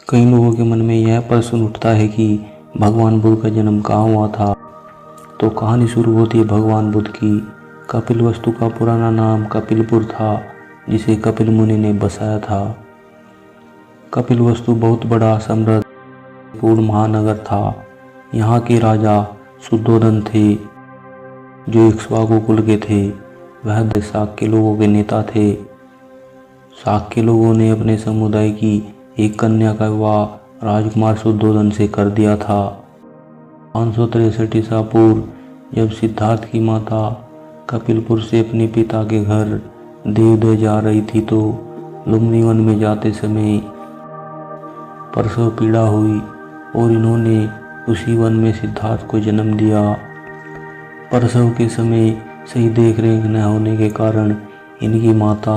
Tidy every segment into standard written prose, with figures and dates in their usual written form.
कई लोगों के मन में यह प्रश्न उठता है कि भगवान बुद्ध का जन्म कहाँ हुआ था। तो कहानी शुरू होती है भगवान बुद्ध की। कपिलवस्तु का पुराना नाम कपिलपुर था, जिसे कपिल मुनि ने बसाया था। कपिलवस्तु बहुत बड़ा समृद्ध पूर्ण महानगर था। यहाँ के राजा शुद्धोधन थे, जो इक्ष्वाकु कुल के थे। वह शाक्य लोगों के नेता थे। शाक्य लोगों ने अपने समुदाय की एक कन्या का विवाह राजकुमार शुद्धोधन से कर दिया था। 563 ईसा पूर्व जब सिद्धार्थ की माता कपिलपुर से अपने पिता के घर देवदह जा रही थी, तो लुम्बिनी वन में जाते समय प्रसव पीड़ा हुई और इन्होंने उसी वन में सिद्धार्थ को जन्म दिया। प्रसव के समय सही देख रेख न होने के कारण इनकी माता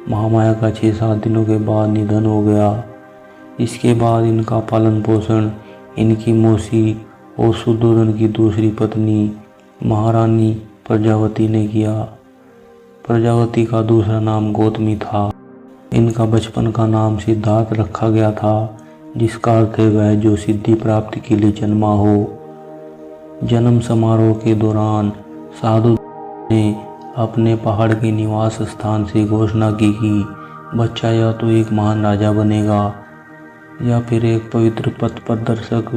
महामाया का 6-7 दिनों के बाद निधन हो गया। इसके बाद इनका पालन पोषण इनकी मौसी और शुद्धोधन की दूसरी पत्नी महारानी प्रजावती ने किया। प्रजावती का दूसरा नाम गौतमी था। इनका बचपन का नाम सिद्धार्थ रखा गया था, जिसका अर्थ है वह जो सिद्धि प्राप्ति के लिए जन्मा हो। जन्म समारोह के दौरान साधु ने अपने पहाड़ के निवास स्थान से घोषणा की कि बच्चा या तो एक महान राजा बनेगा या फिर एक पवित्र पथ प्रदर्शक।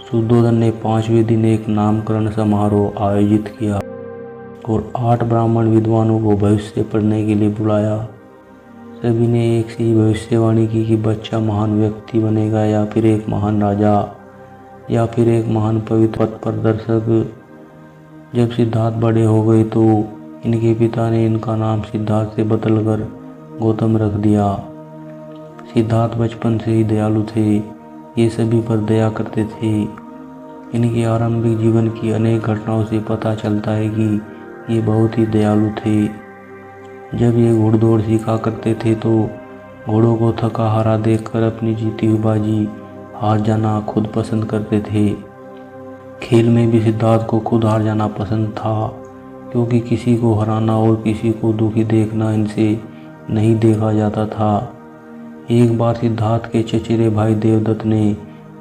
शुद्धोधन ने 5वें दिन एक नामकरण समारोह आयोजित किया और 8 ब्राह्मण विद्वानों को भविष्य पढ़ने के लिए बुलाया। सभी ने एक सी भविष्यवाणी की कि बच्चा महान व्यक्ति बनेगा या फिर एक महान राजा या फिर एक महान पवित्र पथ प्रदर्शक। जब सिद्धार्थ बड़े हो गए तो इनके पिता ने इनका नाम सिद्धार्थ से बदलकर गौतम रख दिया। सिद्धार्थ बचपन से ही दयालु थे। ये सभी पर दया करते थे। इनके आरंभिक जीवन की अनेक घटनाओं से पता चलता है कि ये बहुत ही दयालु थे। जब ये घुड़दौड़ सीखा करते थे तो घोड़ों को थका हारा देखकर अपनी जीती हुई बाजी हार जाना खुद पसंद करते थे। खेल में भी सिद्धार्थ को खुद हार जाना पसंद था, क्योंकि किसी को हराना और किसी को दुखी देखना इनसे नहीं देखा जाता था। एक बार सिद्धार्थ के चचेरे भाई देवदत्त ने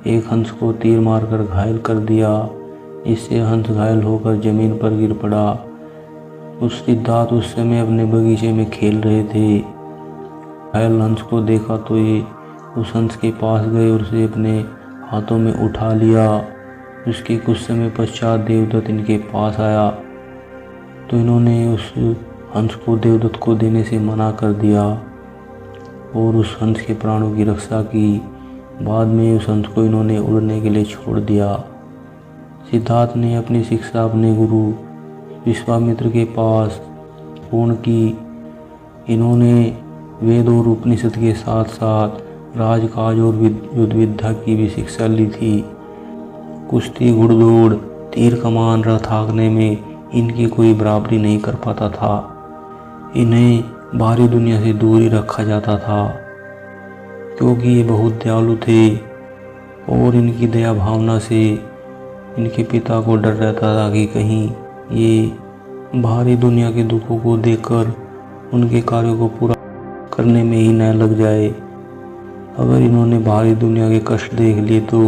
एक हंस को तीर मारकर घायल कर दिया, जिससे हंस घायल होकर जमीन पर गिर पड़ा। सिद्धार्थ उस समय अपने बगीचे में खेल रहे थे। घायल हंस को देखा तो ये उस हंस के पास गए और उसे अपने हाथों में उठा लिया। उसके कुछ समय पश्चात देवदत्त इनके पास आया तो इन्होंने उस हंस को देवदत्त को देने से मना कर दिया और उस हंस के प्राणों की रक्षा की। बाद में उस हंस को इन्होंने उड़ने के लिए छोड़ दिया। सिद्धार्थ ने अपनी शिक्षा अपने गुरु विश्वामित्र के पास पूर्ण की। इन्होंने वेद और उपनिषद के साथ साथ राजकाज और युद्ध विद्या की भी शिक्षा ली थी। कुश्ती, घुड़दौड़, तीर कमान, रथ हाँकने में इनकी कोई बराबरी नहीं कर पाता था। इन्हें बाहरी दुनिया से दूर ही रखा जाता था, क्योंकि ये बहुत दयालु थे और इनकी दया भावना से इनके पिता को डर रहता था कि कहीं ये बाहरी दुनिया के दुखों को देखकर उनके कार्यों को पूरा करने में ही न लग जाए। अगर इन्होंने बाहरी दुनिया के कष्ट देख लिए तो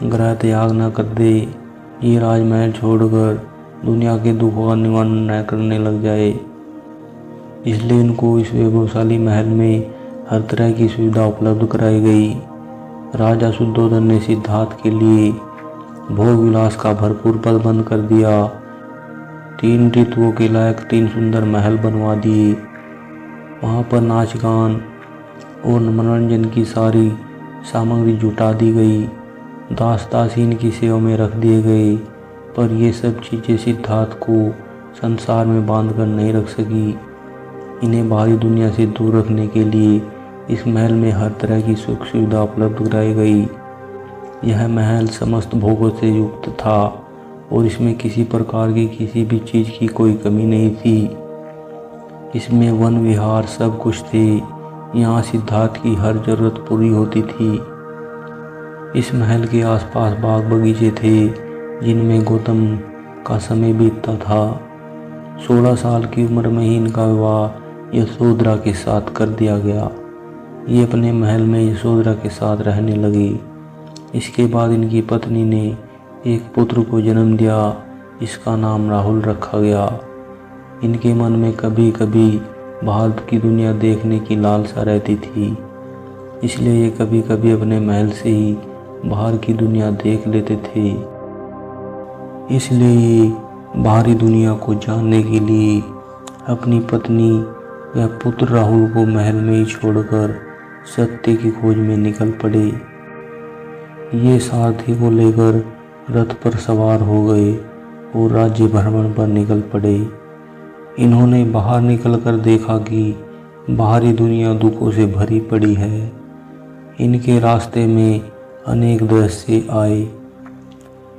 ग्रह त्याग न कर दे, ये राजमहल छोड़कर दुनिया के दुखों का निवारण न करने लग जाए। इसलिए इनको इस वैभवशाली महल में हर तरह की सुविधा उपलब्ध कराई गई। राजा शुद्धोधन ने सिद्धार्थ के लिए भोग विलास का भरपूर प्रबंध कर दिया। 3 ऋतुओं के लायक 3 सुंदर महल बनवा दिए। वहाँ पर नाच गान और मनोरंजन की सारी सामग्री जुटा दी गई। दास दासी इनकी सेवा में रख दिए गए, पर ये सब चीज़ें सिद्धार्थ को संसार में बांध कर नहीं रख सकी। इन्हें बाहरी दुनिया से दूर रखने के लिए इस महल में हर तरह की सुख सुविधा उपलब्ध कराई गई। यह महल समस्त भोगों से युक्त था और इसमें किसी प्रकार की किसी भी चीज़ की कोई कमी नहीं थी। इसमें वन विहार सब कुछ थे। यहाँ सिद्धार्थ की हर जरूरत पूरी होती थी। इस महल के आसपास बाग बगीचे थे, जिनमें गौतम का समय बीतता था। 16 साल की उम्र में ही इनका विवाह यशोधरा के साथ कर दिया गया। ये अपने महल में यशोधरा के साथ रहने लगी। इसके बाद इनकी पत्नी ने एक पुत्र को जन्म दिया जिसका नाम राहुल रखा गया। इनके मन में कभी कभी बाहर की दुनिया देखने की लालसा रहती थी, इसलिए ये कभी कभी अपने महल से ही बाहर की दुनिया देख लेते थे। इसलिए ये बाहरी दुनिया को जानने के लिए अपनी पत्नी व पुत्र राहुल को महल में ही छोड़कर सत्य की खोज में निकल पड़े। ये सारथी को लेकर रथ पर सवार हो गए और राज्य भ्रमण पर निकल पड़े। इन्होंने बाहर निकलकर देखा कि बाहरी दुनिया दुखों से भरी पड़ी है। इनके रास्ते में अनेक दृश्य आए।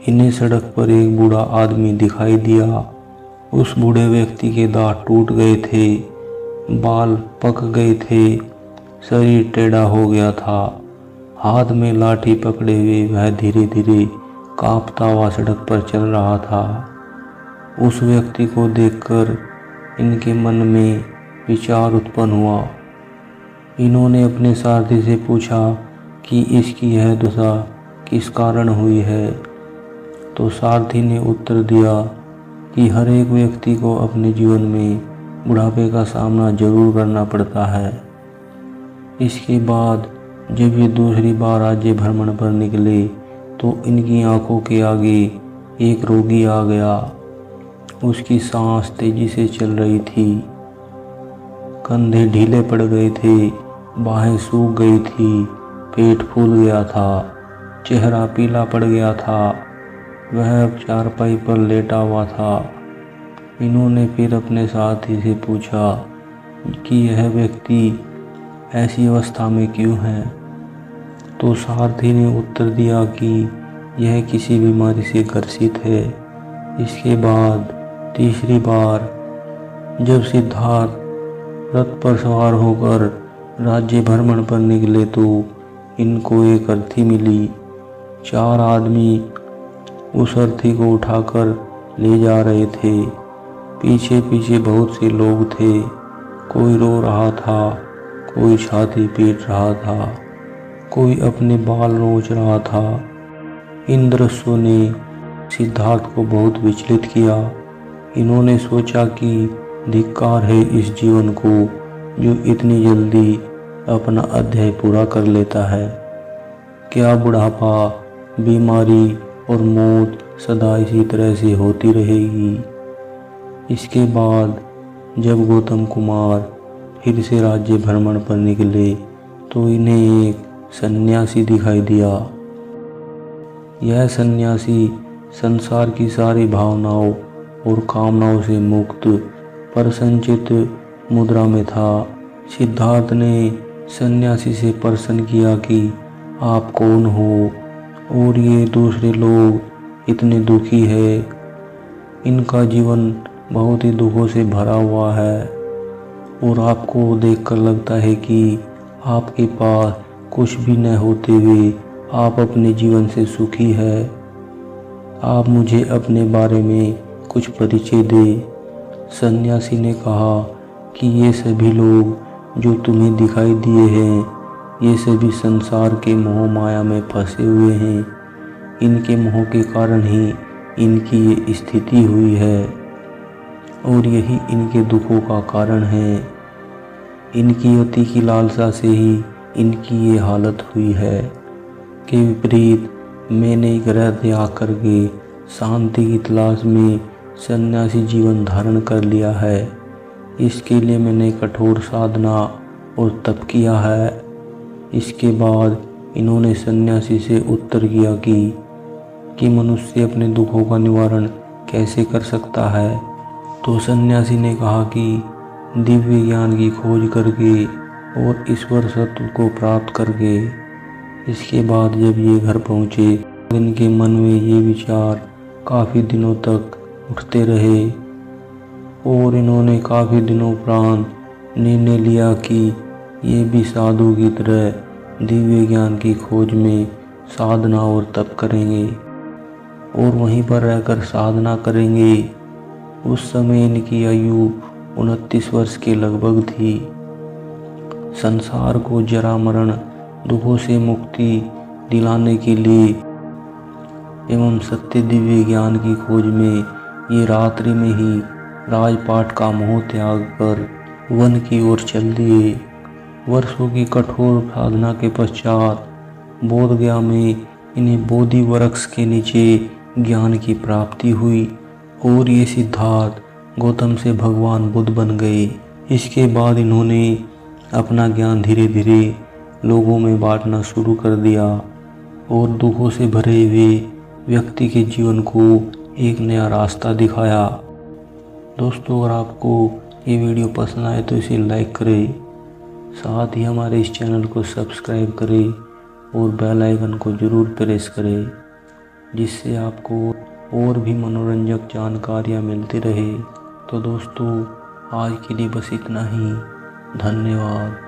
इन्हें सड़क पर एक बूढ़ा आदमी दिखाई दिया। उस बूढ़े व्यक्ति के दांत टूट गए थे, बाल पक गए थे, शरीर टेढ़ा हो गया था। हाथ में लाठी पकड़े हुए वह धीरे धीरे कांपता हुआ सड़क पर चल रहा था। उस व्यक्ति को देखकर इनके मन में विचार उत्पन्न हुआ। इन्होंने अपने सारथी से पूछा कि इसकी यह दशा किस कारण हुई है। तो सारथी ने उत्तर दिया कि हर एक व्यक्ति को अपने जीवन में बुढ़ापे का सामना जरूर करना पड़ता है। इसके बाद जब ये दूसरी बार राज्य भ्रमण पर निकले तो इनकी आंखों के आगे एक रोगी आ गया। उसकी सांस तेजी से चल रही थी, कंधे ढीले पड़ गए थे, बाहें सूख गई थी, पेट फूल गया था, चेहरा पीला पड़ गया था। वह अब चारपाई पर लेटा हुआ था। इन्होंने फिर अपने साथी से पूछा कि यह व्यक्ति ऐसी अवस्था में क्यों है। तो सारथी ने उत्तर दिया कि यह किसी बीमारी से ग्रसित है। इसके बाद तीसरी बार जब सिद्धार्थ रथ पर सवार होकर राज्य भ्रमण पर निकले तो इनको एक अर्थी मिली। 4 आदमी उस अर्थी को उठाकर ले जा रहे थे। पीछे पीछे बहुत से लोग थे। कोई रो रहा था, कोई छाती पीट रहा था, कोई अपने बाल नोच रहा था। इन दृश्यों ने सिद्धार्थ को बहुत विचलित किया। इन्होंने सोचा कि धिक्कार है इस जीवन को जो इतनी जल्दी अपना अध्याय पूरा कर लेता है। क्या बुढ़ापा, बीमारी और मौत सदा इसी तरह से होती रहेगी। इसके बाद जब गौतम कुमार फिर से राज्य भ्रमण पर निकले तो इन्हें एक सन्यासी दिखाई दिया। यह सन्यासी संसार की सारी भावनाओं और कामनाओं से मुक्त प्रसन्नचित्त मुद्रा में था। सिद्धार्थ ने सन्यासी से प्रश्न किया कि आप कौन हो और ये दूसरे लोग इतने दुखी है। इनका जीवन बहुत ही दुखों से भरा हुआ है और आपको देखकर लगता है कि आपके पास कुछ भी न होते हुए आप अपने जीवन से सुखी है। आप मुझे अपने बारे में कुछ परिचय दें। सन्यासी ने कहा कि ये सभी लोग जो तुम्हें दिखाई दिए हैं ये सभी संसार के मोह माया में फंसे हुए हैं। इनके मोह के कारण ही इनकी ये स्थिति हुई है और यही इनके दुखों का कारण है। इनकी अति की लालसा से ही इनकी ये हालत हुई है। के विपरीत मैंने ग्रह त्याग करके शांति की तलाश में सन्यासी जीवन धारण कर लिया है। इसके लिए मैंने कठोर साधना और तप किया है। इसके बाद इन्होंने सन्यासी से उत्तर किया कि मनुष्य अपने दुखों का निवारण कैसे कर सकता है। तो सन्यासी ने कहा कि दिव्य ज्ञान की खोज करके और ईश्वर सत्व को प्राप्त करके। इसके बाद जब ये घर पहुँचे इनके मन में ये विचार काफ़ी दिनों तक उठते रहे और इन्होंने काफ़ी दिनों उपरांत निर्णय लिया कि ये भी साधु की तरह दिव्य ज्ञान की खोज में साधना और तप करेंगे और वहीं पर रहकर साधना करेंगे। उस समय इनकी आयु 29 वर्ष के लगभग थी। संसार को जरा मरण दुखों से मुक्ति दिलाने के लिए एवं सत्य दिव्य ज्ञान की खोज में ये रात्रि में ही राजपाट का मोह त्याग कर वन की ओर चल दिए। वर्षों की कठोर साधना के पश्चात बोध गया में इन्हें बोधि वृक्ष के नीचे ज्ञान की प्राप्ति हुई और ये सिद्धार्थ गौतम से भगवान बुद्ध बन गए। इसके बाद इन्होंने अपना ज्ञान धीरे धीरे लोगों में बांटना शुरू कर दिया और दुखों से भरे हुए व्यक्ति के जीवन को एक नया रास्ता दिखाया। दोस्तों, अगर आपको ये वीडियो पसंद आए तो इसे लाइक करें, साथ ही हमारे इस चैनल को सब्सक्राइब करें और बेल आइकन को ज़रूर प्रेस करें, जिससे आपको और भी मनोरंजक जानकारियाँ मिलती रहे। तो दोस्तों, आज के लिए बस इतना ही। धन्यवाद।